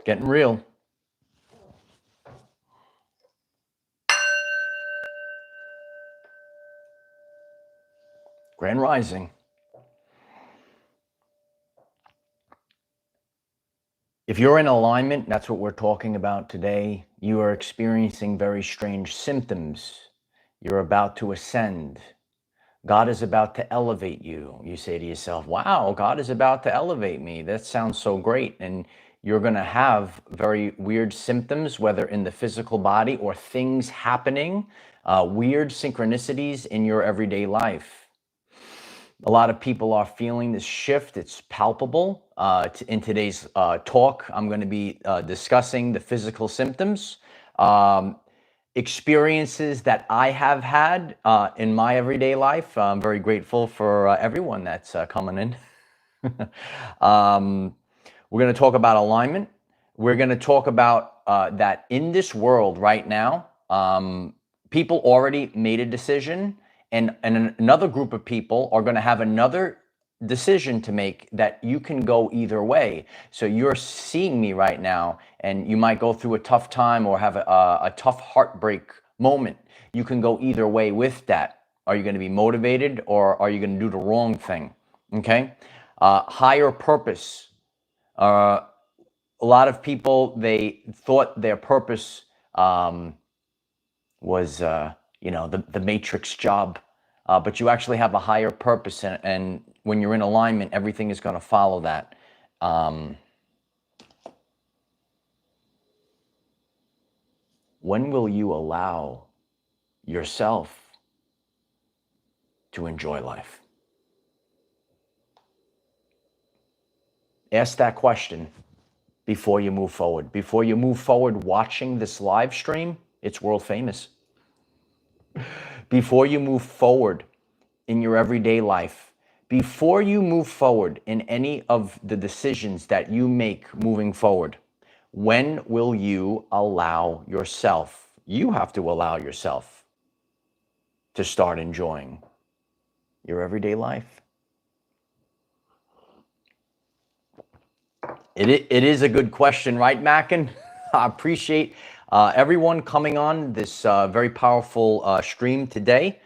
Getting real. Grand Rising. If you're in alignment, that's what we're talking about today. You are experiencing very strange symptoms. You're about to ascend. God is about to elevate you. You say to yourself, wow, God is about to elevate me. That sounds so great. And you're going to have very weird symptoms, whether in the physical body or things happening, weird synchronicities in your everyday life. A lot of people are feeling this shift. It's palpable. In today's talk, I'm going to be discussing the physical symptoms, experiences that I have had in my everyday life. I'm very grateful for everyone that's coming in. We're going to talk about alignment. We're going to talk about that in this world right now, people already made a decision, and another group of people are going to have another decision to make that you can go either way. So you're seeing me right now, and you might go through a tough time or have a tough heartbreak moment. You can go either way with that. Are you going to be motivated, or are you going to do the wrong thing? Okay. Higher purpose. A lot of people, they thought their purpose was, the matrix job, but you actually have a higher purpose, and when you're in alignment, everything is going to follow that. When will you allow yourself to enjoy life? Ask that question before you move forward. Before you move forward watching this live stream, it's world famous. Before you move forward in your everyday life, before you move forward in any of the decisions that you make moving forward, when will you allow yourself? You have to allow yourself to start enjoying your everyday life. It is a good question, right, Mackin? I appreciate everyone coming on this very powerful stream today.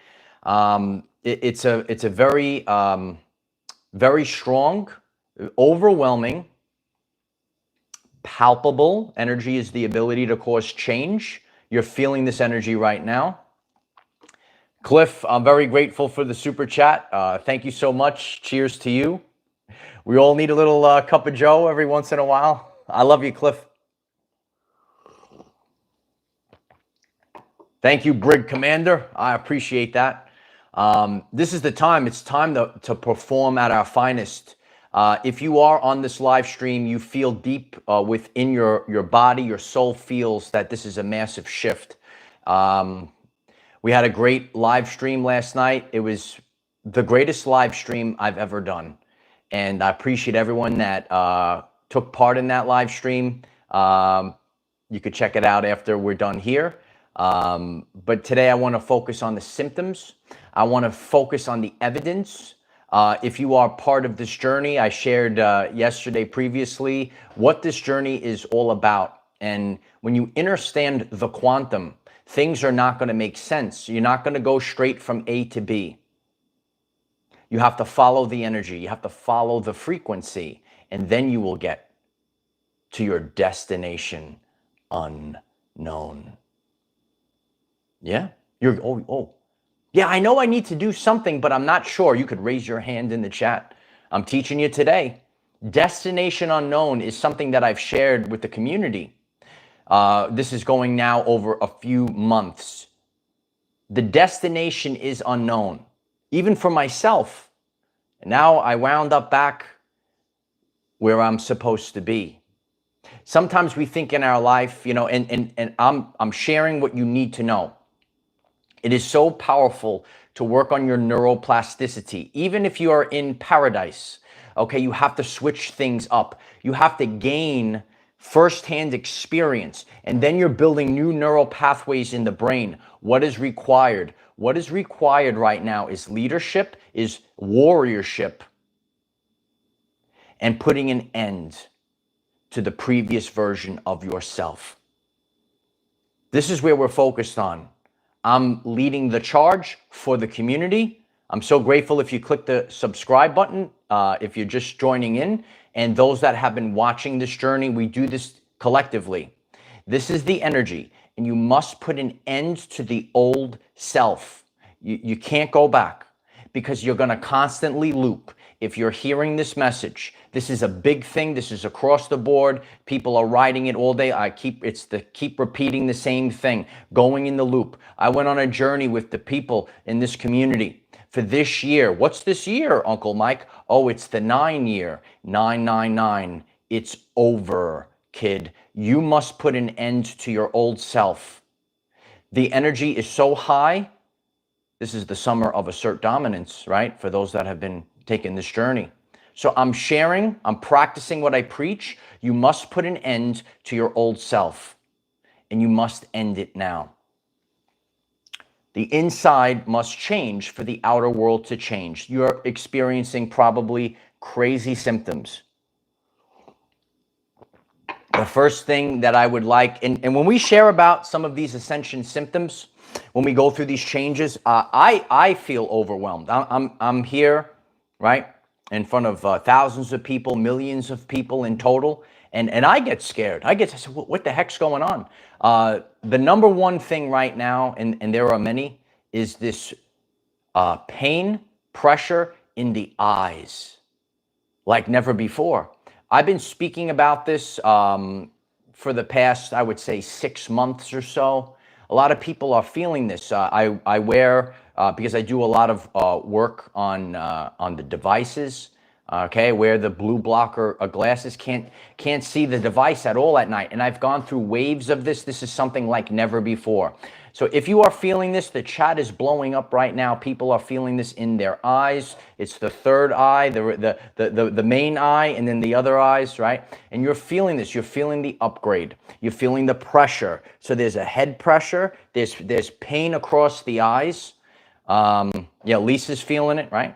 It's a very, very strong, overwhelming, palpable energy. Is the ability to cause change. You're feeling this energy right now. Cliff, I'm very grateful for the super chat. Thank you so much. Cheers to you. We all need a little cup of joe every once in a while. I love you, Cliff. Thank you, Brig Commander. I appreciate that. This is the time. It's time to perform at our finest. If you are on this live stream, you feel deep within your body, your soul feels that this is a massive shift. We had a great live stream last night. It was the greatest live stream I've ever done. And I appreciate everyone that took part in that live stream. You could check it out after we're done here. But today I want to focus on the symptoms. I want to focus on the evidence. If you are part of this journey, I shared yesterday previously what this journey is all about. And when you understand the quantum, things are not going to make sense. You're not going to go straight from A to B. You have to follow the energy. You have to follow the frequency, and then you will get to your destination unknown. Yeah? Yeah, I know I need to do something, but I'm not sure. You could raise your hand in the chat. I'm teaching you today. Destination unknown is something that I've shared with the community. This is going now over a few months. The destination is unknown, even for myself. And now I wound up back where I'm supposed to be. Sometimes we think in our life, and I'm sharing what you need to know. It is so powerful to work on your neuroplasticity. Even if you are in paradise, okay, you have to switch things up. You have to gain firsthand experience, and then you're building new neural pathways in the brain. What is required? What is required right now is leadership, is warriorship, and putting an end to the previous version of yourself. This is where we're focused on. I'm leading the charge for the community. I'm so grateful if you click the subscribe button, if you're just joining in, and those that have been watching this journey. We do this collectively. This is the energy, and you must put an end to the old self. You can't go back, because you're going to constantly loop. If you're hearing this message, this is a big thing. This is across the board. People are writing it all day. Keep repeating the same thing, going in the loop. I went on a journey with the people in this community for this year. What's this year, Uncle Mike? Oh, it's the 9 year, 999. It's over, kid. You must put an end to your old self. The energy is so high. This is the summer of assert dominance, right? For those that have been taking this journey. So I'm sharing, I'm practicing what I preach. You must put an end to your old self, and you must end it now. The inside must change for the outer world to change. You're experiencing probably crazy symptoms. The first thing that I would like, and when we share about some of these ascension symptoms, when we go through these changes, I feel overwhelmed. I'm here, right, in front of thousands of people, millions of people in total, and I get scared. I say, what the heck's going on? The number one thing right now, and there are many, is this pain, pressure in the eyes, like never before. I've been speaking about this for the past, I would say, 6 months or so. A lot of people are feeling this. I wear, because I do a lot of work on the devices. Okay, wear the blue blocker glasses. Can't see the device at all at night. And I've gone through waves of this. This is something like never before. So if you are feeling this, the chat is blowing up right now. People are feeling this in their eyes. It's the third eye, the main eye, and then the other eyes, right? And you're feeling this. You're feeling the upgrade. You're feeling the pressure. So there's a head pressure. There's pain across the eyes. Yeah, Lisa's feeling it, right?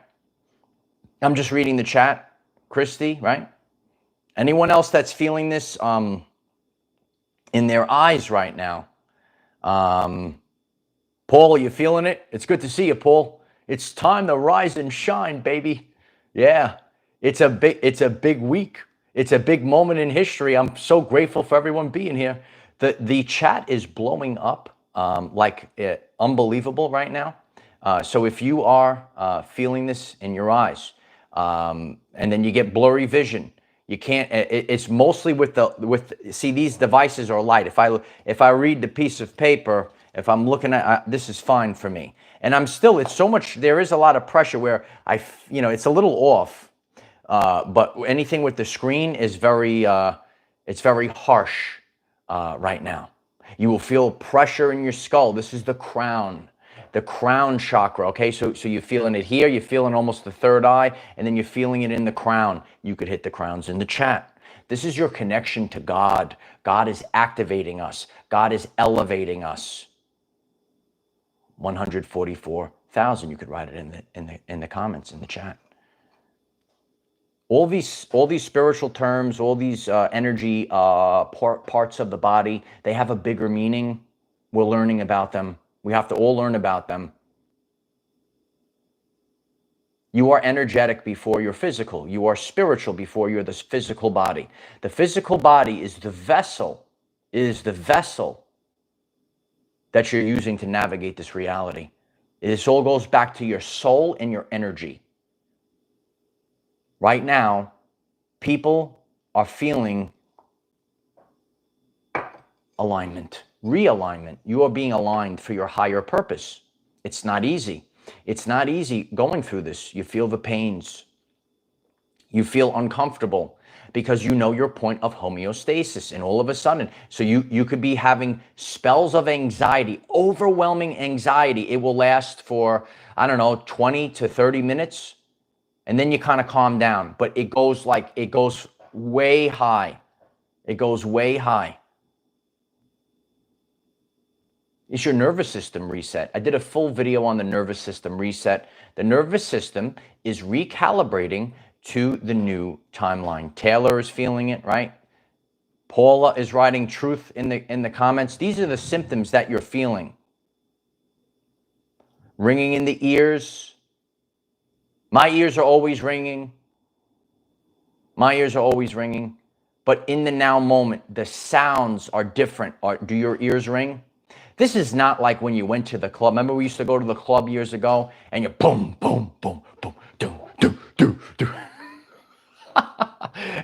I'm just reading the chat. Christy, right? Anyone else that's feeling this in their eyes right now? Paul, you feeling it? It's good to see you, Paul. It's time to rise and shine, baby. Yeah, it's a big week. It's a big moment in history. I'm so grateful for everyone being here. The chat is blowing up like unbelievable right now. So if you are feeling this in your eyes, and then you get blurry vision, you can't. It's mostly see, these devices are light. If I read the piece of paper, if I'm looking at this is fine for me. And I'm still. It's so much. There is a lot of pressure where it's a little off. But anything with the screen is very. It's very harsh right now. You will feel pressure in your skull. This is the crown. The crown chakra, okay? So you're feeling it here, you're feeling almost the third eye, and then you're feeling it in the crown. You could hit the crowns in the chat. This is your connection to God. God is activating us. God is elevating us. 144,000. You could write it in the comments in the chat. All these spiritual terms, all these energy parts of the body, they have a bigger meaning. We're learning about them. We have to all learn about them. You are energetic before you're physical. You are spiritual before you're this physical body. The physical body is the vessel. It is the vessel that you're using to navigate this reality. This all goes back to your soul and your energy. Right now, people are feeling alignment. Realignment. You are being aligned for your higher purpose. It's not easy. It's not easy going through this. You feel the pains. You feel uncomfortable because you know your point of homeostasis, and all of a sudden, so you could be having spells of anxiety, overwhelming anxiety. It will last for, I don't know, 20 to 30 minutes, and then you kind of calm down, but it goes way high. It goes way high. It's your nervous system reset. I did a full video on the nervous system reset. The nervous system is recalibrating to the new timeline. Taylor is feeling it, right? Paula is writing truth in the comments. These are the symptoms that you're feeling. Ringing in the ears. My ears are always ringing. My ears are always ringing. But in the now moment, the sounds are different. Do your ears ring? This is not like when you went to the club. Remember we used to go to the club years ago and you boom, boom, boom, boom, do, do, do, do.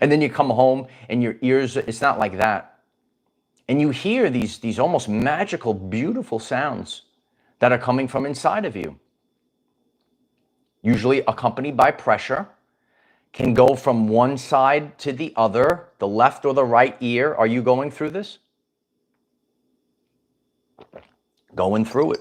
And then you come home and your ears, it's not like that. And you hear these almost magical, beautiful sounds that are coming from inside of you. Usually accompanied by pressure, can go from one side to the other, the left or the right ear. Are you going through this? Going through it.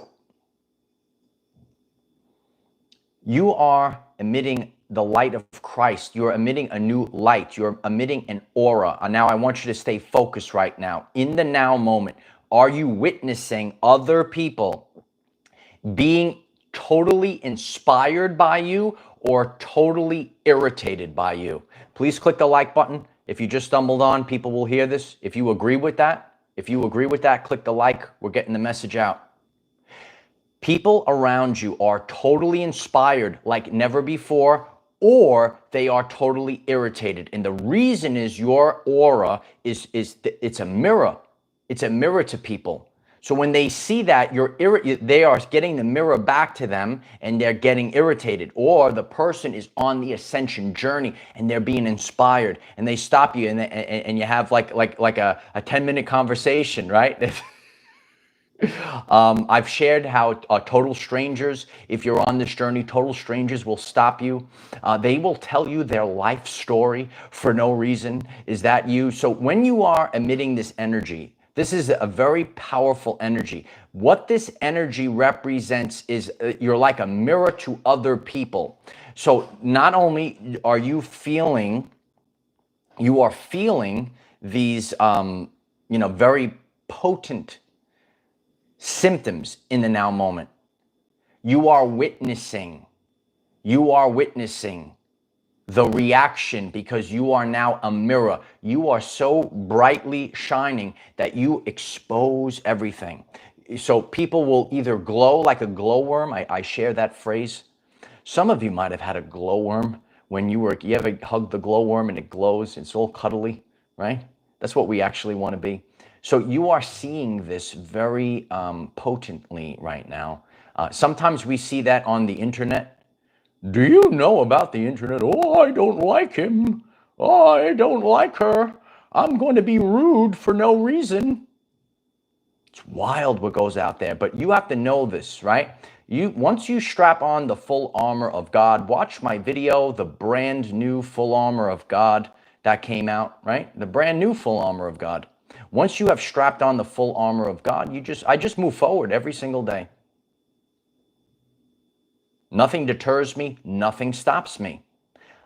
You are emitting the light of Christ. You're emitting a new light. You're emitting an aura. And now I want you to stay focused right now. In the now moment, are you witnessing other people being totally inspired by you or totally irritated by you? Please click the like button. If you just stumbled on, people will hear this. If you agree with that, click the like. We're getting the message out. People around you are totally inspired like never before, or they are totally irritated. And the reason is your aura it's a mirror. It's a mirror to people. So when they see that, they are getting the mirror back to them and they're getting irritated. Or the person is on the ascension journey and they're being inspired and they stop you and you have like a 10-minute conversation, right? I've shared how total strangers, if you're on this journey, total strangers will stop you. They will tell you their life story for no reason. Is that you? So when you are emitting this energy, this is a very powerful energy. What this energy represents is you're like a mirror to other people. So not only are you feeling these, very potent symptoms in the now moment. You are witnessing the reaction because you are now a mirror. You are so brightly shining that you expose everything. So people will either glow like a glowworm. I share that phrase. Some of you might have had a glowworm when you ever hugged the glowworm and it glows. It's all cuddly, right? That's what we actually want to be. So you are seeing this very potently right now. Sometimes we see that on the internet. Do you know about the internet? Oh, I don't like him. Oh, I don't like her. I'm going to be rude for no reason. It's wild what goes out there, but you have to know this, right? Once you strap on the full armor of God, watch my video, the brand new full armor of God that came out, right? The brand new full armor of God. Once you have strapped on the full armor of God, I just move forward every single day. Nothing deters me. Nothing stops me.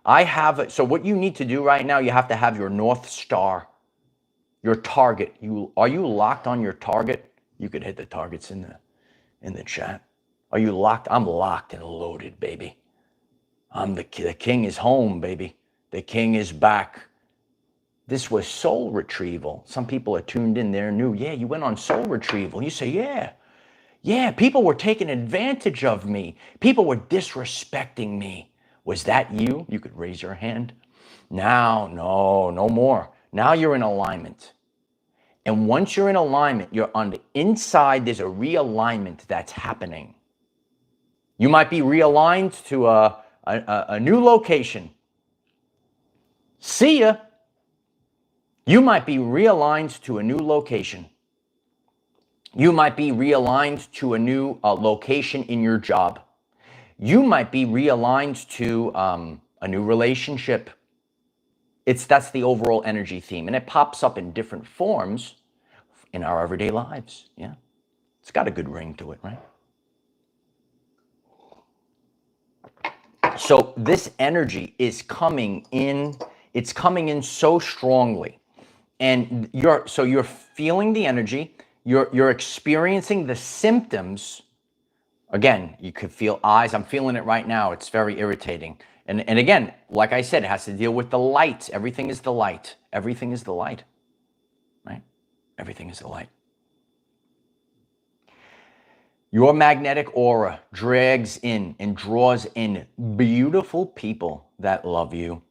So what you need to do right now, you have to have your North Star, your target. Are you locked on your target? You could hit the targets in the chat. Are you locked? I'm locked and loaded, baby. The king is home, baby. The king is back. This was soul retrieval. Some people are tuned in there new. Yeah, you went on soul retrieval. You say, yeah, people were taking advantage of me. People were disrespecting me. Was that you? You could raise your hand. Now, no more. Now you're in alignment. And once you're in alignment, you're on the inside, there's a realignment that's happening. You might be realigned to a new location. See ya. You might be realigned to a new location. You might be realigned to a new location in your job. You might be realigned to a new relationship. That's the overall energy theme, and it pops up in different forms in our everyday lives. Yeah, it's got a good ring to it, right? So this energy is coming in. It's coming in so strongly, and you're feeling the energy. You're experiencing the symptoms. Again, you could feel eyes. I'm feeling it right now. It's very irritating. And again, like I said, it has to deal with the light. Everything is the light. Everything is the light. Everything is a light. Your magnetic aura drags in and draws in beautiful people that love you.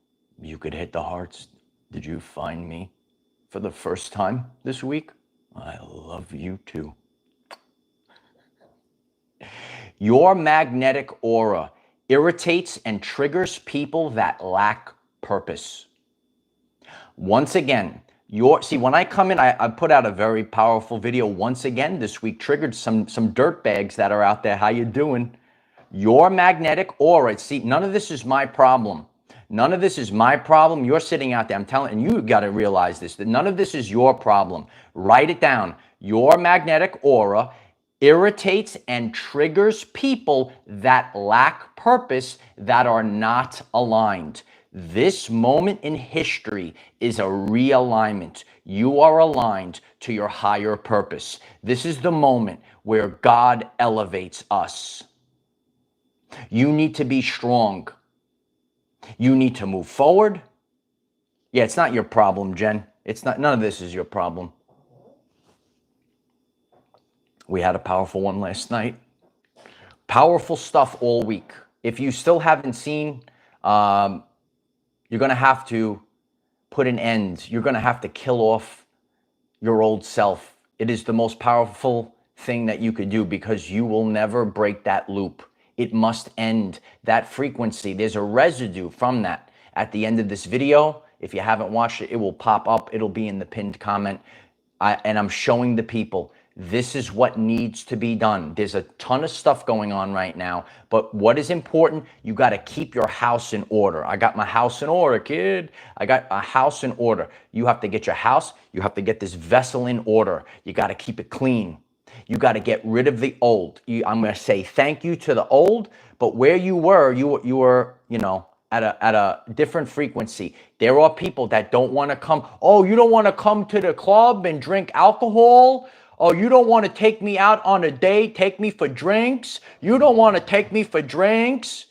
You could hit the hearts. Did you find me for the first time this week? I love you too. Your magnetic aura irritates and triggers people that lack purpose. Once again, see, when I come in, I put out a very powerful video once again this week, triggered some dirt bags that are out there. How you doing? Your magnetic aura, see, none of this is my problem. None of this is my problem. You're sitting out there, I'm telling, and you got to realize this, that none of this is your problem. Write it down. Your magnetic aura irritates and triggers people that lack purpose, that are not aligned. This moment in history is a realignment. You are aligned to your higher purpose. This is the moment where God elevates us. You need to be strong. You need to move forward. Yeah, it's not your problem, Jen. It's not, none of this is your problem. We had a powerful one last night. Powerful stuff all week. If you still haven't seen, you're going to have to put an end. You're going to have to kill off your old self. It is the most powerful thing that you could do, because you will never break that loop. It must end. That frequency, there's a residue from that. At the end of this video, if you haven't watched it, it will pop up. It'll be in the pinned comment. And I'm showing the people, this is what needs to be done. There's a ton of stuff going on right now, but what is important, you got to keep your house in order. I got my house in order, kid. I got a house in order. You have to get your house, you have to get this vessel in order. You got to keep it clean. You got to get rid of the old. I'm going to say thank you to the old, but where you were, you were, you know, at a different frequency. There are people that don't want to come. Oh, you don't want to come to the club and drink alcohol? Oh, you don't want to take me out on a date, take me for drinks? You don't want to take me for drinks?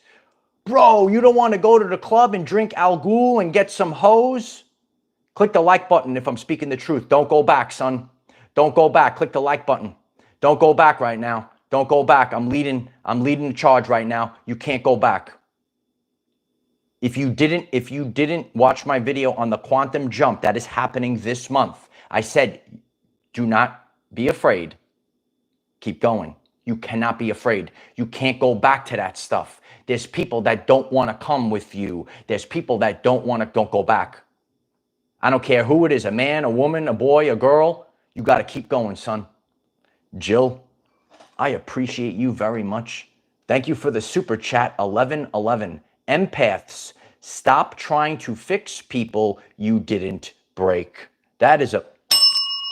Bro, you don't want to go to the club and drink Al Ghul and get some hoes? Click the like button if I'm speaking the truth. Don't go back, son. Don't go back. Click the like button. Don't go back right now. Don't go back. I'm leading the charge right now. You can't go back. If you didn't watch my video on the quantum jump that is happening this month, I said, do not be afraid. Keep going. You cannot be afraid. You can't go back to that stuff. There's people that don't want to come with you. There's people that don't go back. I don't care who it is, a man, a woman, a boy, a girl. You got to keep going, son. Jill, I appreciate you very much. Thank you for the super chat, 1111. Empaths, stop trying to fix people you didn't break. That is a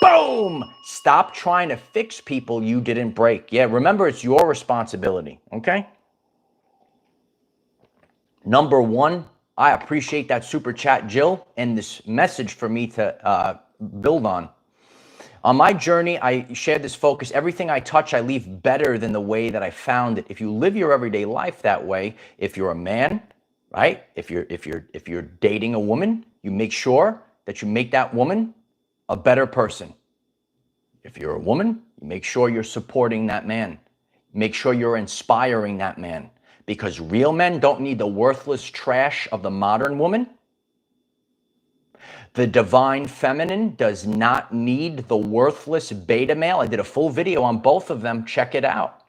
boom. Stop trying to fix people you didn't break. Yeah, remember, it's your responsibility, okay? Number one, I appreciate that super chat, Jill, and this message for me to build on. On my journey, I shared this focus. Everything I touch, I leave better than the way that I found it. If you live your everyday life that way, if you're a man, right? If you're dating a woman, you make sure that you make that woman a better person. If you're a woman, you make sure you're supporting that man. Make sure you're inspiring that man, because real men don't need the worthless trash of the modern woman. The divine feminine does not need the worthless beta male. I did a full video on both of them. Check it out.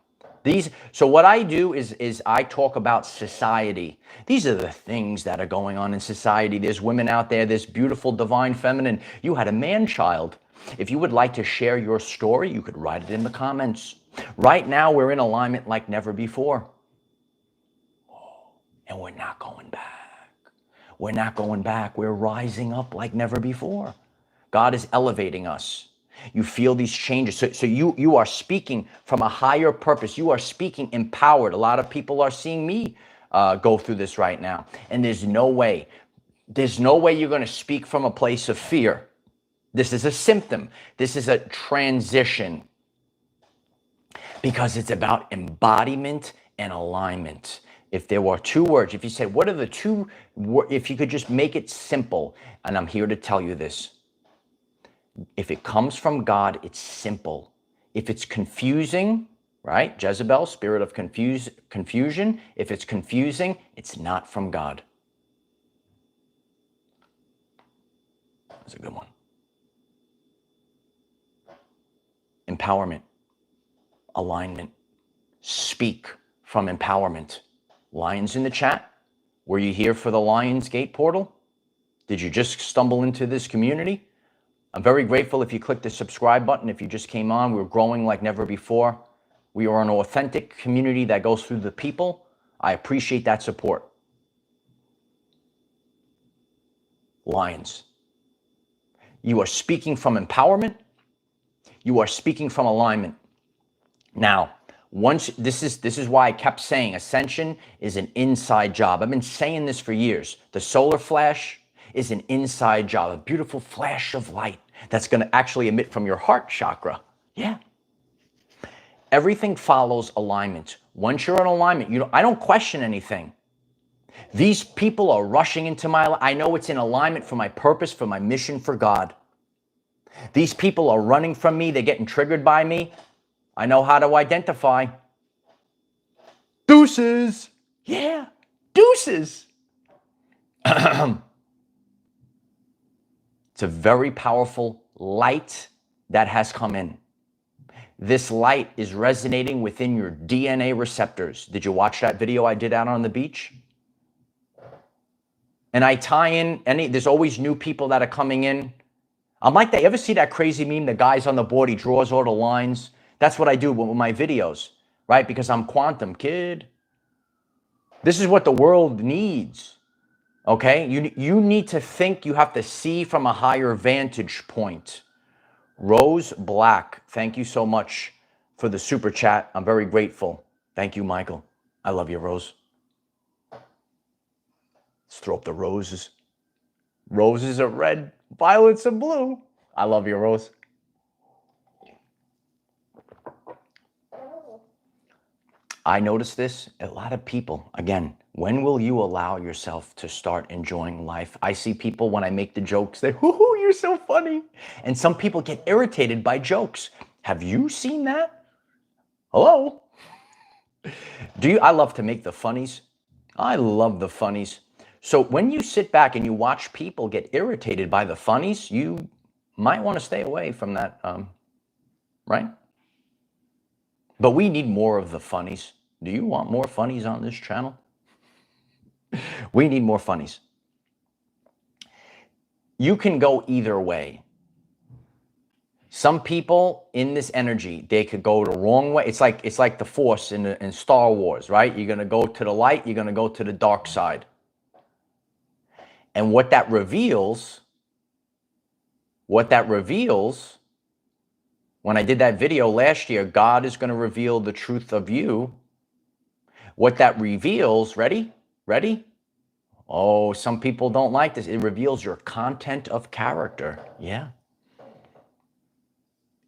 So what I do is I talk about society. These are the things that are going on in society. There's women out there, this beautiful divine feminine. You had a man child. If you would like to share your story, you could write it in the comments. Right now, we're in alignment like never before. And we're not going back. We're not going back. We're rising up like never before. God is elevating us. You feel these changes. So you are speaking from a higher purpose. You are speaking empowered. A lot of people are seeing me go through this right now. And there's no way you're going to speak from a place of fear. This is a symptom. This is a transition. Because it's about embodiment and alignment. If there were two words, if you said, what are the two, if you could just make it simple, and I'm here to tell you this, If it comes from God, it's simple. If it's confusing, right? Jezebel, spirit of confusion. If it's confusing, it's not from God. That's a good one. Empowerment, alignment. Speak from empowerment. Lions in the chat. Were you here for the Lions Gate portal? Did you just stumble into this community? I'm very grateful if you click the subscribe button. If you just came on, we're growing like never before. We are an authentic community that goes through the people. I appreciate that support. Lions. You are speaking from empowerment. You are speaking from alignment. Now, this is why I kept saying Ascension is an inside job. I've been saying this for years. The solar flash is an inside job, a beautiful flash of light that's going to actually emit from your heart chakra. Yeah. Everything follows alignment. Once you're in alignment, I don't question anything. These people are rushing into my life. I know it's in alignment for my purpose, for my mission for God. These people are running from me. They're getting triggered by me. I know how to identify. Deuces. Yeah, deuces. It's a very powerful light that has come in. This light is resonating within your DNA receptors. Did you watch that video I did out on the beach? And I tie in there's always new people that are coming in. I'm like that. You ever see that crazy meme? The guy's on the board, he draws all the lines. That's what I do with my videos, right? Because I'm quantum, kid. This is what the world needs, okay? You need to think, you have to see from a higher vantage point. Rose Black, thank you so much for the super chat. I'm very grateful. Thank you, Michael. I love you, Rose. Let's throw up the roses. Roses are red, violets are blue. I love you, Rose. I notice this, a lot of people, again, when will you allow yourself to start enjoying life? I see people when I make the jokes, they, whoo, you're so funny. And some people get irritated by jokes. Have you seen that? Hello? I love to make the funnies. I love the funnies. So when you sit back and you watch people get irritated by the funnies, you might want to stay away from that, right? But we need more of the funnies. Do you want more funnies on this channel? We need more funnies. You can go either way. Some people in this energy, they could go the wrong way. It's like the Force in Star Wars, right? You're going to go to the light, you're going to go to the dark side. And what that reveals, when I did that video last year, God is going to reveal the truth of you. What that reveals, ready? Oh, some people don't like this. It reveals your content of character. Yeah.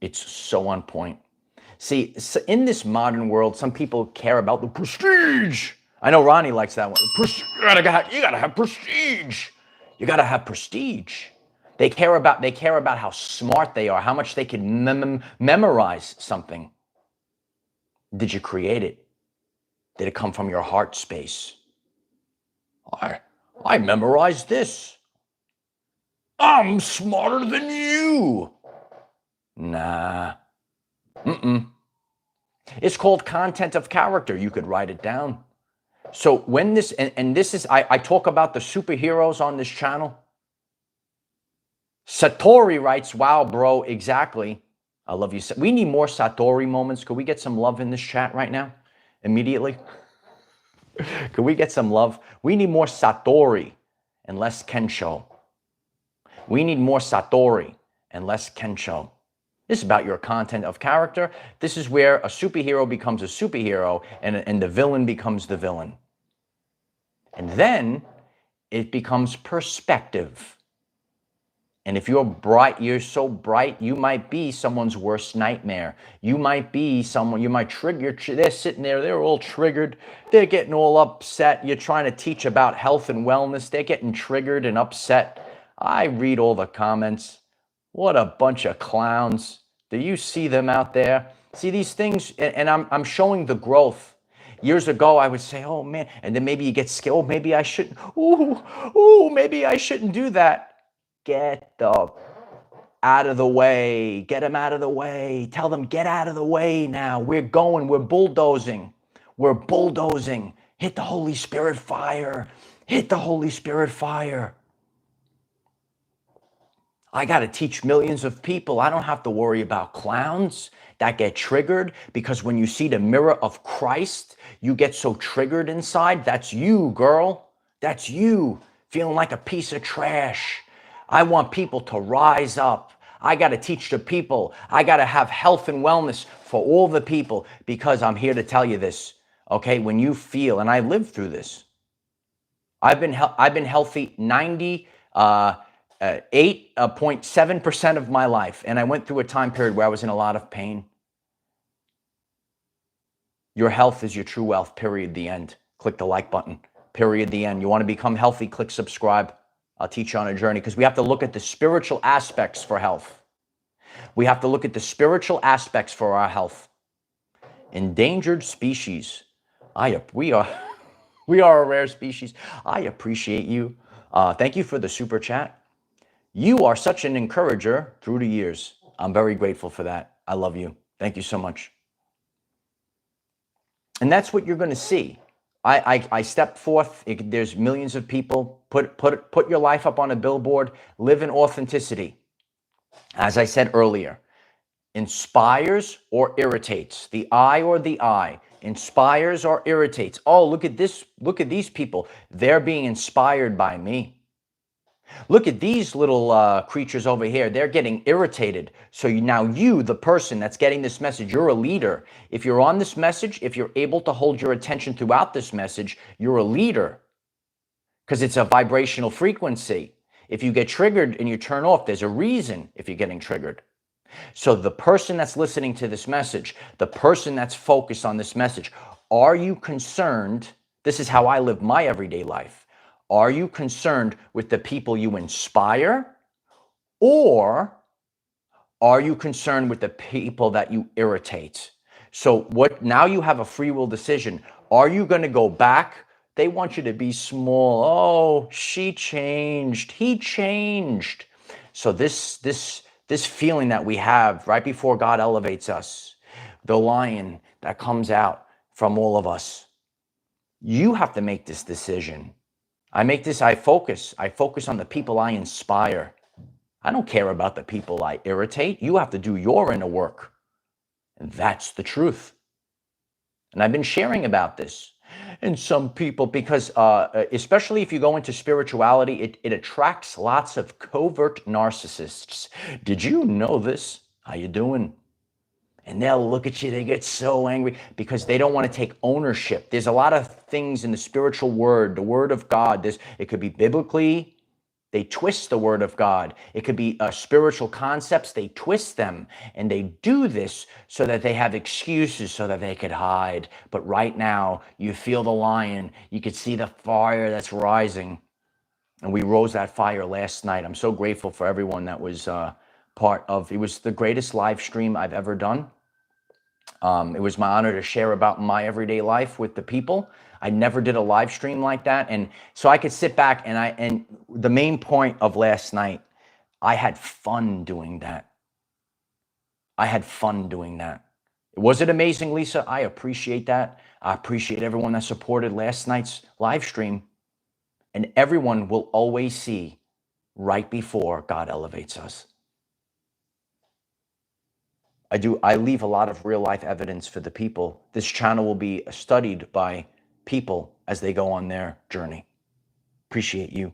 It's so on point. See, in this modern world, some people care about the prestige. I know Ronnie likes that one. You gotta have prestige. You gotta have prestige. They care about how smart they are, how much they can memorize something. Did you create it? Did it come from your heart space? I memorized this. I'm smarter than you. Nah. It's called content of character. You could write it down. So when this, and this is, I talk about the superheroes on this channel. Satori writes, wow, bro, exactly. I love you. We need more Satori moments. Could we get some love in this chat right now? Immediately? Could we get some love? We need more Satori and less Kensho. We need more Satori and less Kensho. This is about your content of character. This is where a superhero becomes a superhero and the villain becomes the villain. And then it becomes perspective. And if you're bright, you're so bright, you might be someone's worst nightmare. You might be someone, you might trigger, they're sitting there, they're all triggered. They're getting all upset. You're trying to teach about health and wellness. They're getting triggered and upset. I read all the comments. What a bunch of clowns. Do you see them out there? See these things, and I'm showing the growth. Years ago, I would say, oh man, and then maybe you get scared. Oh, maybe I shouldn't. Ooh, maybe I shouldn't do that. Get the out of the way. Get them out of the way. Tell them, get out of the way now. We're going. We're bulldozing. We're bulldozing. Hit the Holy Spirit fire. Hit the Holy Spirit fire. I got to teach millions of people. I don't have to worry about clowns that get triggered, because when you see the mirror of Christ, you get so triggered inside. That's you, girl. That's you feeling like a piece of trash. I want people to rise up. I got to teach the people. I got to have health and wellness for all the people, because I'm here to tell you this. Okay, when you feel, and I lived through this. I've been healthy 8.7% of my life, and I went through a time period where I was in a lot of pain. Your health is your true wealth, period, the end. Click the like button, period, the end. You want to become healthy, click subscribe. I'll teach you on a journey, because we have to look at the spiritual aspects for health. We have to look at the spiritual aspects for our health. Endangered species. We are a rare species. I appreciate you. Thank you for the super chat. You are such an encourager through the years. I'm very grateful for that. I love you. Thank you so much. And that's what you're going to see. I step forth. There's millions of people. Put your life up on a billboard. Live in authenticity. As I said earlier, inspires or irritates. The I or the I. Inspires or irritates. Oh, look at this. Look at these people. They're being inspired by me. Look at these little creatures over here. They're getting irritated. So now you, the person that's getting this message, you're a leader. If you're on this message, if you're able to hold your attention throughout this message, you're a leader, because it's a vibrational frequency. If you get triggered and you turn off, there's a reason if you're getting triggered. So the person that's listening to this message, the person that's focused on this message, are you concerned? This is how I live my everyday life. Are you concerned with the people you inspire, or are you concerned with the people that you irritate? So now you have a free will decision. Are you going to go back? They want you to be small. Oh, she changed. He changed. So this feeling that we have right before God elevates us, the lion that comes out from all of us, you have to make this decision. I focus on the people I inspire. I don't care about the people I irritate. You have to do your inner work. And that's the truth. And I've been sharing about this. And some people, because especially if you go into spirituality, it attracts lots of covert narcissists. Did you know this? How you doing? And they'll look at you, they get so angry because they don't want to take ownership. There's a lot of things in the spiritual word, the word of God. It could be biblically, they twist the word of God. It could be spiritual concepts, they twist them. And they do this so that they have excuses so that they could hide. But right now, you feel the lion. You could see the fire that's rising. And we rose that fire last night. I'm so grateful for everyone that was part of. It was the greatest live stream I've ever done. It was my honor to share about my everyday life with the people. I never did a live stream like that. And so I could sit back and the main point of last night, I had fun doing that. Was it amazing, Lisa? I appreciate that. I appreciate everyone that supported last night's live stream. And everyone will always see right before God elevates us. I leave a lot of real life evidence for the people. This channel will be studied by people as they go on their journey. Appreciate you.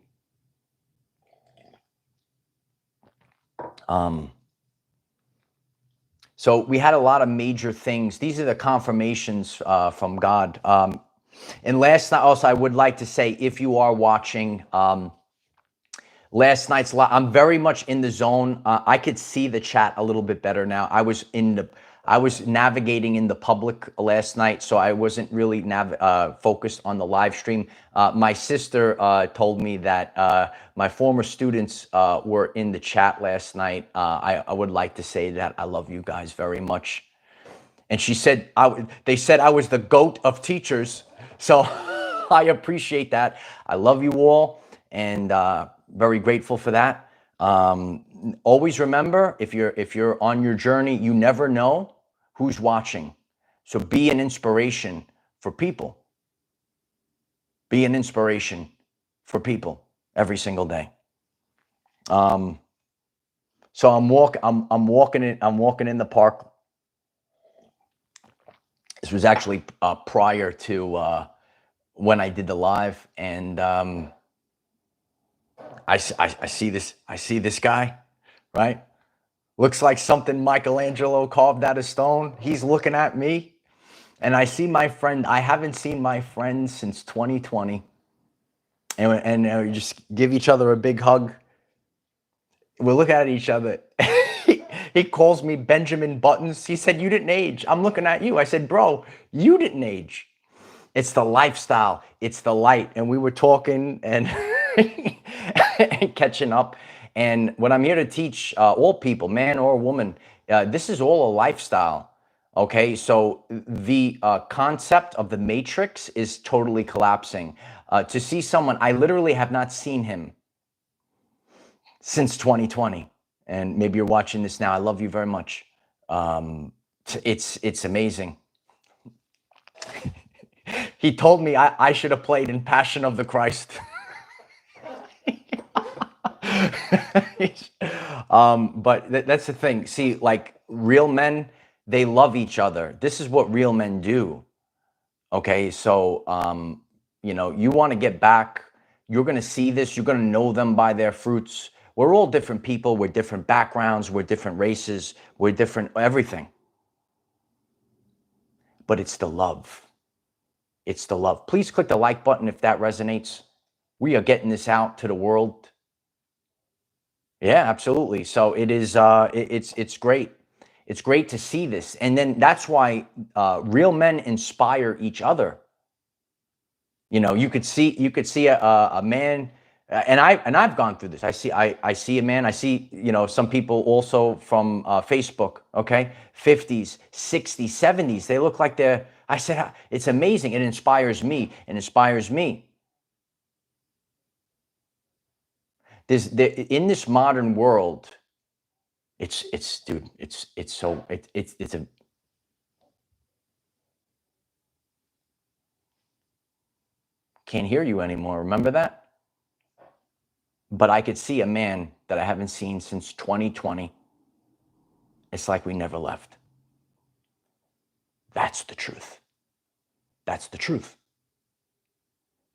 So we had a lot of major things. These are the confirmations from God. And last night also, I would like to say, if you are watching, last night's live, I'm very much in the zone. I could see the chat a little bit better now. I was navigating in the public last night, so I wasn't really focused on the live stream. My sister told me that my former students were in the chat last night. I would like to say that I love you guys very much. And she said, they said I was the GOAT of teachers. So I appreciate that. I love you all, and very grateful for that. Always remember, if you're on your journey, you never know who's watching. So be an inspiration for people. Be an inspiration for people every single day. So I'm walking in the park. This was actually prior to when I did the live, and I see this guy, right? Looks like something Michelangelo carved out of stone. He's looking at me, and I see my friend. I haven't seen my friend since 2020, and we just give each other a big hug. We look at each other. He calls me Benjamin Buttons. He said, "You didn't age." I'm looking at you. I said, "Bro, you didn't age." It's the lifestyle. It's the light. And we were talking and catching up. And what I'm here to teach all people, man or woman, this is all a lifestyle. Okay, so the concept of the matrix is totally collapsing. To see someone, I literally have not seen him since 2020. And maybe you're watching this now. I love you very much. It's amazing. He told me I should have played in Passion of the Christ. But that's the thing. See, like real men, they love each other. This is what real men do. Okay, so you want to get back. You're going to see this. You're going to know them by their fruits. We're all different people. We're different backgrounds. We're different races. We're different everything. But it's the love. It's the love. Please click the like button if that resonates. We are getting this out to the world. Yeah, absolutely. So it is. It's great. It's great to see this, and then that's why real men inspire each other. You could see a man, and I've gone through this. I see a man. I see some people also from Facebook. Okay, 50s, 60s, 70s. They look like they're. I said it's amazing. It inspires me. It inspires me. In this modern world, it's a. Can't hear you anymore. Remember that? But I could see a man that I haven't seen since 2020. It's like we never left. That's the truth. That's the truth.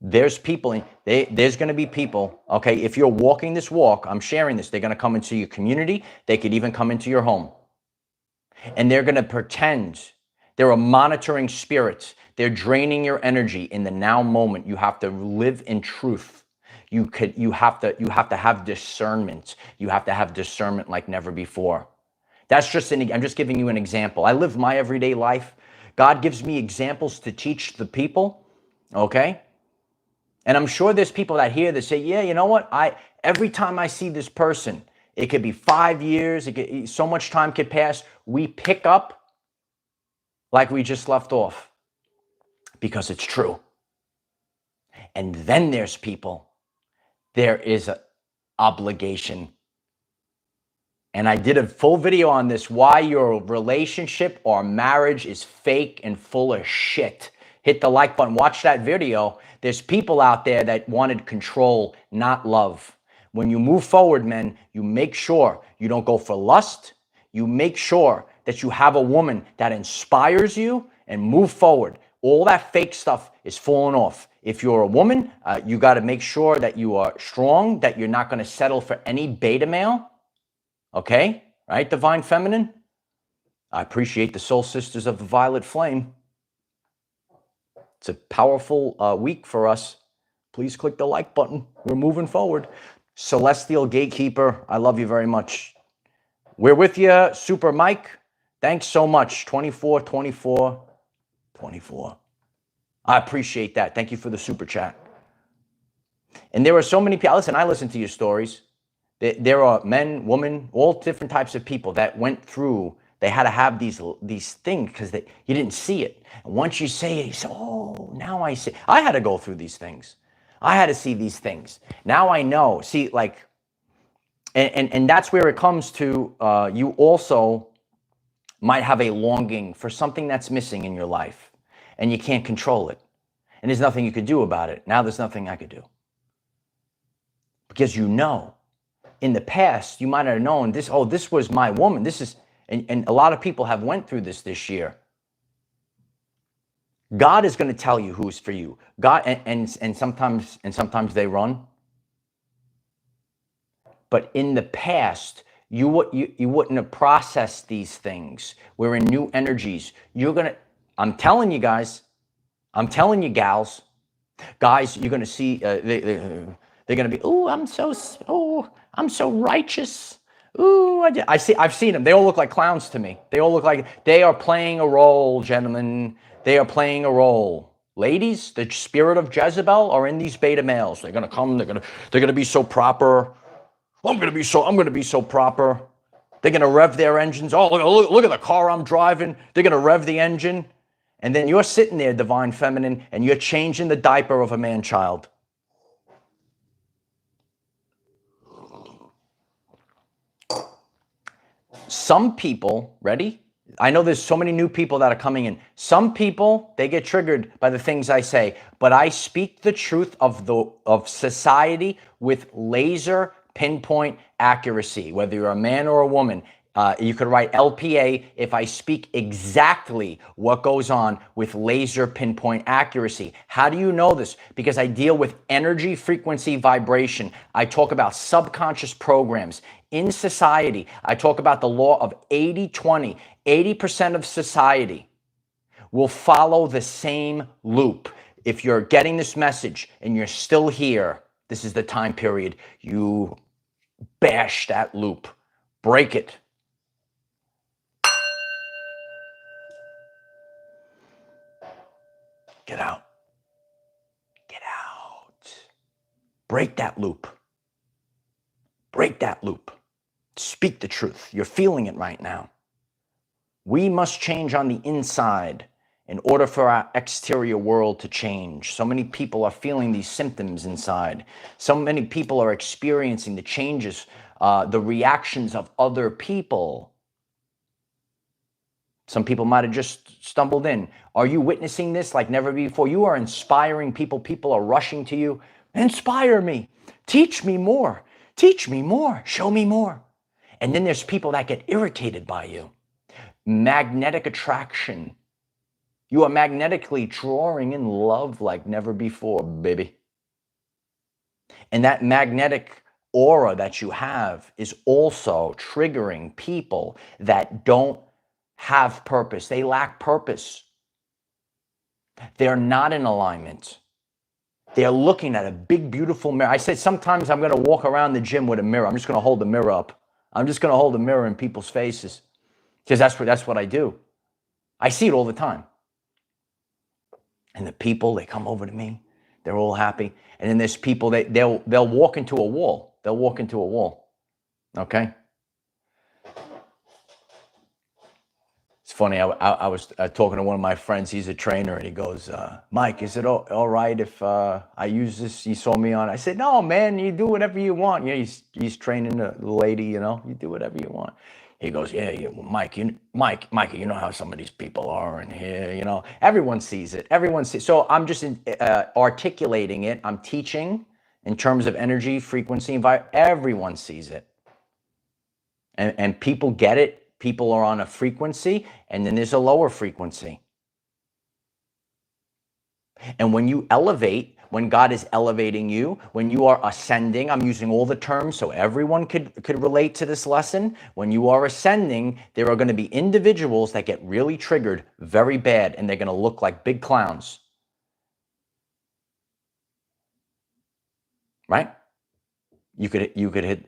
There's people, there's going to be people, okay, if you're walking this walk, I'm sharing this, they're going to come into your community. They could even come into your home. And they're going to pretend. They're a monitoring spirit. They're draining your energy in the now moment. You have to live in truth. You have to have discernment. You have to have discernment like never before. That's just I'm just giving you an example. I live my everyday life. God gives me examples to teach the people, okay? And I'm sure there's people that hear that say, yeah, you know what? Every time I see this person, it could be 5 years, so much time could pass. We pick up like we just left off because it's true. And then there's people, there is an obligation. And I did a full video on this, why your relationship or marriage is fake and full of shit. Hit the like button, watch that video. There's people out there that wanted control, not love. When you move forward, men, you make sure you don't go for lust. You make sure that you have a woman that inspires you and move forward. All that fake stuff is falling off. If you're a woman, you got to make sure that you are strong, that you're not going to settle for any beta male. Okay? Right, Divine Feminine? I appreciate the Soul Sisters of the Violet Flame. It's a powerful week for us. Please click the like button. We're moving forward. Celestial Gatekeeper, I love you very much. We're with you, Super Mike. Thanks so much. 24, 24, 24. I appreciate that. Thank you for the super chat. And there are so many people. Listen, I listen to your stories. There are men, women, all different types of people that went through. They had to have these things because you didn't see it. And once you say it, you say, oh, now I see. I had to go through these things. I had to see these things. Now I know. See, like, and that's where it comes to. You also might have a longing for something that's missing in your life, and you can't control it. And there's nothing you could do about it. Now there's nothing I could do. Because you know, in the past, you might have known this, oh, this was my woman. This is, and a lot of people have went through this year. God is going to tell you who's for you. God, and sometimes they run. But in the past, you wouldn't have processed these things. We're in new energies. I'm telling you guys, I'm telling you gals, guys, you're going to see, they're going to be, I'm so righteous. Ooh, I've seen them. They all look like clowns to me. They all look like they are playing a role, gentlemen. They are playing a role. Ladies, the spirit of Jezebel are in these beta males. They're going to come. They're going to be so proper. I'm going to be so proper. They're going to rev their engines. Oh, look at the car I'm driving. They're going to rev the engine. And then you're sitting there, divine feminine, and you're changing the diaper of a man-child. Some people, ready? I know there's so many new people that are coming in. Some people, they get triggered by the things I say, but I speak the truth of society with laser pinpoint accuracy. Whether you're a man or a woman, you could write LPA if I speak exactly what goes on with laser pinpoint accuracy. How do you know this? Because I deal with energy, frequency, vibration. I talk about subconscious programs. In society, I talk about the law of 80-20. 80% of society will follow the same loop. If you're getting this message and you're still here, this is the time period. You bash that loop. Break it. Get out. Get out. Break that loop. Break that loop. Speak the truth. You're feeling it right now. We must change on the inside in order for our exterior world to change. So many people are feeling these symptoms inside. So many people are experiencing the changes, the reactions of other people. Some people might have just stumbled in. Are you witnessing this like never before? You are inspiring people. People are rushing to you. Inspire me. Teach me more. Teach me more. Show me more. And then there's people that get irritated by you. Magnetic attraction. You are magnetically drawing in love like never before, baby. And that magnetic aura that you have is also triggering people that don't have purpose. They lack purpose. They're not in alignment. They're looking at a big, beautiful mirror. I said sometimes I'm going to walk around the gym with a mirror. I'm just going to hold the mirror up. I'm just going to hold the mirror in people's faces because that's what I do. I see it all the time. And the people, they come over to me. They're all happy. And then there's people, they'll walk into a wall. They'll walk into a wall. Okay? It's funny, I was talking to one of my friends. He's a trainer, and he goes, Mike, is it all right if I use this? You saw me on. I said, no, man, you do whatever you want. You know, he's training the lady, you know, you do whatever you want. He goes, yeah, Mike, you know how some of these people are in here, you know. Everyone sees it. Everyone sees. So I'm just articulating it. I'm teaching in terms of energy, frequency, and everyone sees it. And people get it. People are on a frequency, and then there's a lower frequency. And when you elevate, when God is elevating you, when you are ascending, I'm using all the terms so everyone could relate to this lesson. When you are ascending, there are going to be individuals that get really triggered very bad, and they're going to look like big clowns. Right? You could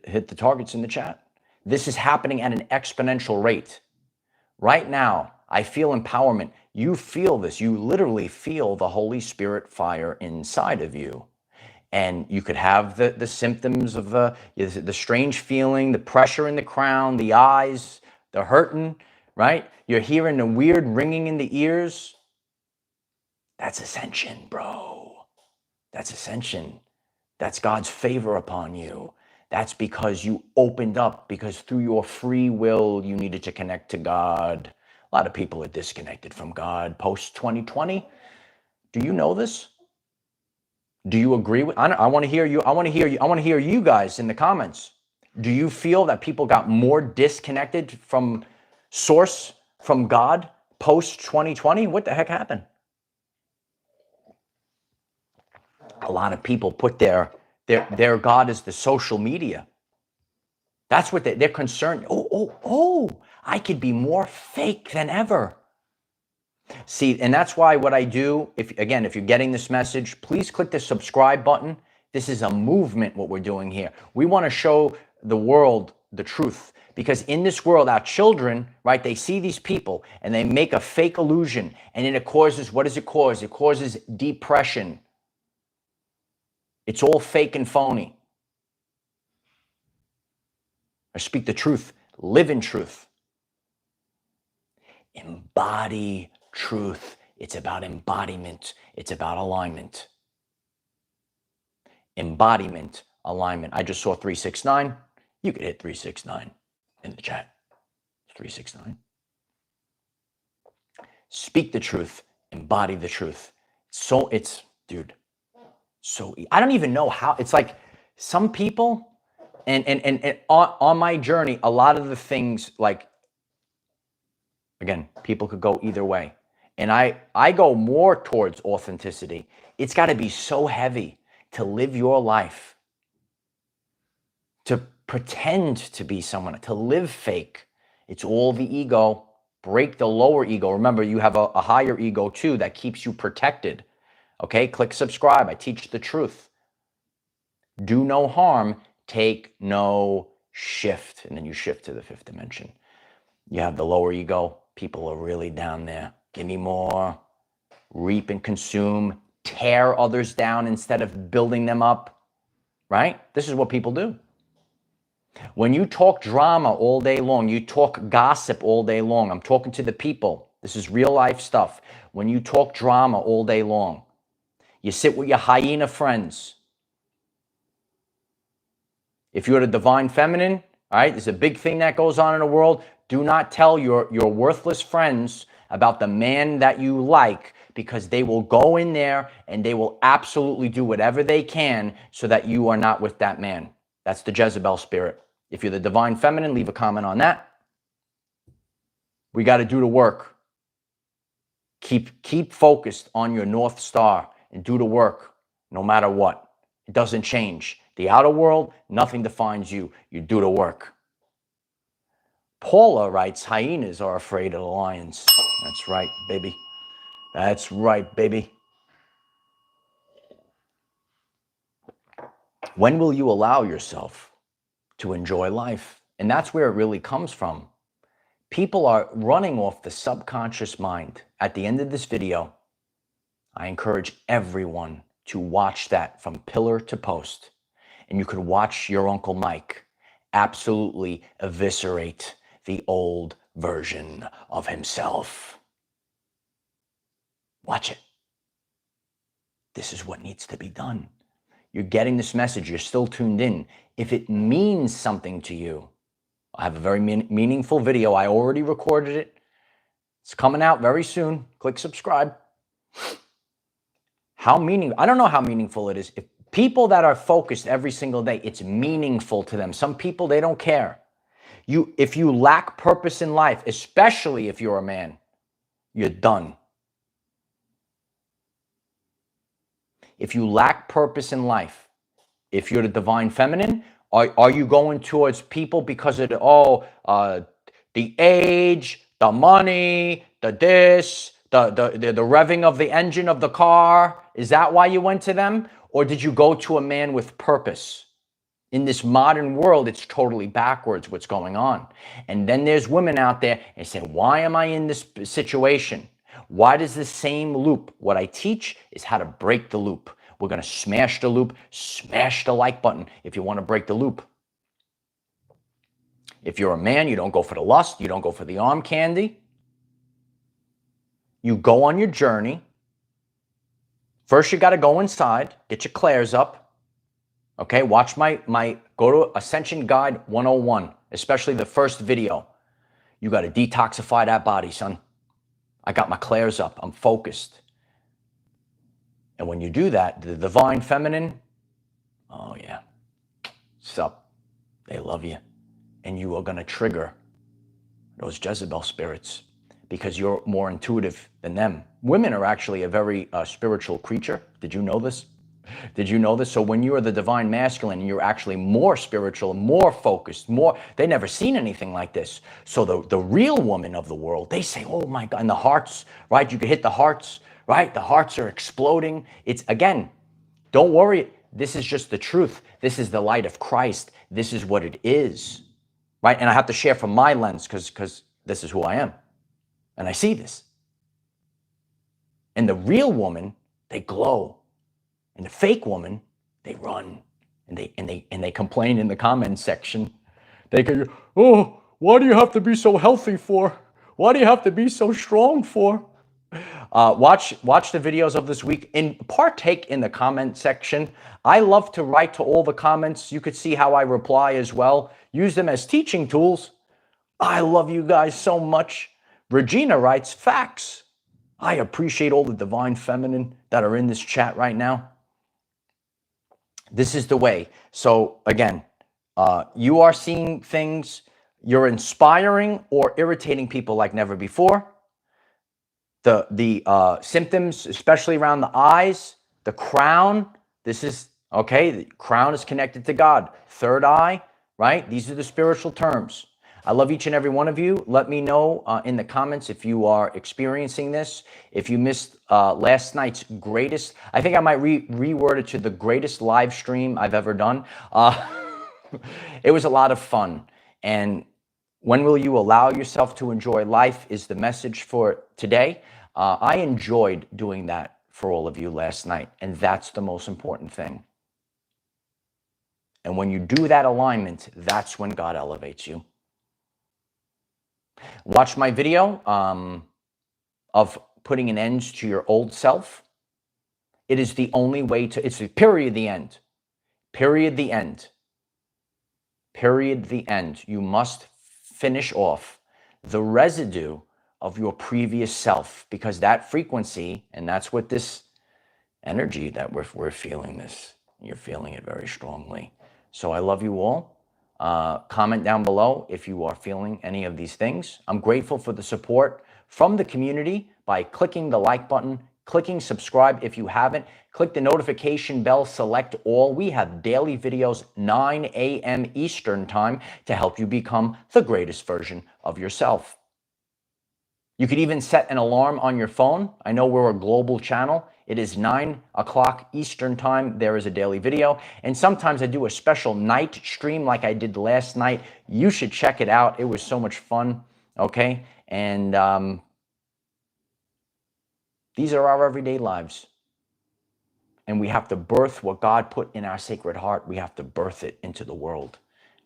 hit the targets in the chat. This is happening at an exponential rate. Right now, I feel empowerment. You feel this. You literally feel the Holy Spirit fire inside of you. And you could have the symptoms of the strange feeling, the pressure in the crown, the eyes, the hurting, right? You're hearing the weird ringing in the ears. That's ascension, bro. That's ascension. That's God's favor upon you. That's because you opened up, because through your free will, you needed to connect to God. A lot of people are disconnected from God post 2020. Do you know this? Do you agree with? I want to hear you. I want to hear you. I want to hear you guys in the comments. Do you feel that people got more disconnected from source, from God post 2020? What the heck happened? A lot of people put their God as the social media. That's what they're concerned. Oh, I could be more fake than ever. See, and that's why what I do, if you're getting this message, please click the subscribe button. This is a movement, what we're doing here. We want to show the world the truth, because in this world, our children, right, they see these people and they make a fake illusion, and then it causes, what does it cause? It causes depression. It's all fake and phony. I speak the truth, live in truth. Embody truth. It's about embodiment. It's about alignment. Embodiment, alignment. I just saw 369. You could hit 369 in the chat. 369. Speak the truth. Embody the truth. Dude, I don't even know how. It's like some people, and on my journey, a lot of the things, like, again, people could go either way. And I go more towards authenticity. It's got to be so heavy to live your life, to pretend to be someone, to live fake. It's all the ego. Break the lower ego. Remember, you have a higher ego too that keeps you protected. Okay, click subscribe. I teach the truth. Do no harm, take no shift. And then you shift to the fifth dimension. You have the lower ego. People are really down there. Give me more. Reap and consume. Tear others down instead of building them up. Right? This is what people do. When you talk drama all day long, you talk gossip all day long. I'm talking to the people. This is real life stuff. When you talk drama all day long, you sit with your hyena friends. If you're the divine feminine, all right, there's a big thing that goes on in the world. Do not tell your worthless friends about the man that you like, because they will go in there and they will absolutely do whatever they can so that you are not with that man. That's the Jezebel spirit. If you're the divine feminine, leave a comment on that. We got to do the work. Keep focused on your North Star and do the work no matter what. It doesn't change. The outer world, nothing defines you. You do the work. Paula writes, hyenas are afraid of the lions. That's right, baby. That's right, baby. When will you allow yourself to enjoy life? And that's where it really comes from. People are running off the subconscious mind. At the end of this video, I encourage everyone to watch that from pillar to post. And you could watch your Uncle Mike absolutely eviscerate the old version of himself. Watch it. This is what needs to be done. You're getting this message. You're still tuned in. If it means something to you, I have a very meaningful video. I already recorded it. It's coming out very soon. Click subscribe. I don't know how meaningful it is. If people that are focused every single day, it's meaningful to them. Some people, they don't care. If you lack purpose in life, especially if you're a man, you're done. If you lack purpose in life, if you're the divine feminine, are you going towards people because of the age, the money, the this, the revving of the engine of the car? Is that why you went to them? Or did you go to a man with purpose? In this modern world, it's totally backwards what's going on. And then there's women out there and say, why am I in this situation? Why does the same loop? What I teach is how to break the loop. We're going to smash the loop, smash the like button if you want to break the loop. If you're a man, you don't go for the lust, you don't go for the arm candy. You go on your journey. First, you got to go inside, get your clairs up. Okay, watch go to Ascension God 101, especially the first video. You got to detoxify that body, son. I got my clairs up. I'm focused. And when you do that, the divine feminine, oh yeah, sup, they love you. And you are going to trigger those Jezebel spirits because you're more intuitive than them. Women are actually a very spiritual creature. Did you know this? Did you know this? So when you are the divine masculine, you're actually more spiritual, more focused, they never seen anything like this. So the real woman of the world, they say, oh my God, and the hearts, right? You could hit the hearts, right? The hearts are exploding. It's, again, don't worry. This is just the truth. This is the light of Christ. This is what it is, right? And I have to share from my lens because this is who I am. And I see this. And the real woman, they glow. And the fake woman, they run and they complain in the comments section. They go, oh, why do you have to be so healthy for? Why do you have to be so strong for? Watch the videos of this week and partake in the comment section. I love to write to all the comments. You could see how I reply as well. Use them as teaching tools. I love you guys so much. Regina writes, facts. I appreciate all the divine feminine that are in this chat right now. This is the way. So again, you are seeing things, you're inspiring or irritating people like never before. The symptoms, especially around the eyes, the crown, this is, okay, the crown is connected to God. Third eye, right? These are the spiritual terms. I love each and every one of you. Let me know in the comments if you are experiencing this. If you missed last night's greatest, I think I might reword it to the greatest live stream I've ever done. It was a lot of fun. And when will you allow yourself to enjoy life is the message for today. I enjoyed doing that for all of you last night. And that's the most important thing. And when you do that alignment, that's when God elevates you. Watch my video of putting an end to your old self. It is the only way to, it's the period, the end. Period, the end. Period, the end. You must finish off the residue of your previous self because that frequency, and that's what this energy that we're feeling this. You're feeling it very strongly. So I love you all. Comment down below if you are feeling any of these things. I'm grateful for the support from the community by clicking the like button, clicking subscribe if you haven't, click the notification bell, select all. We have daily videos 9 a.m. Eastern time to help you become the greatest version of yourself. You could even set an alarm on your phone. I know we're a global channel. It is 9 o'clock Eastern time. There is a daily video. And sometimes I do a special night stream like I did last night. You should check it out. It was so much fun. Okay. And these are our everyday lives. And we have to birth what God put in our sacred heart. We have to birth it into the world.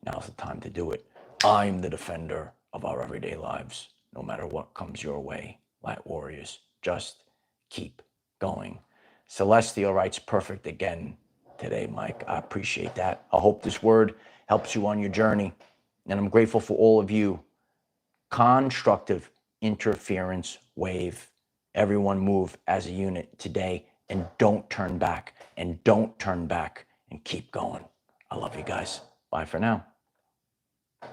Now's the time to do it. I'm the defender of our everyday lives. No matter what comes your way, light warriors, just keep going. Celestial writes, perfect again today, Mike. I appreciate that. I hope this word helps you on your journey. And I'm grateful for all of you. Constructive interference wave. Everyone move as a unit today and don't turn back and don't turn back and keep going. I love you guys. Bye for now.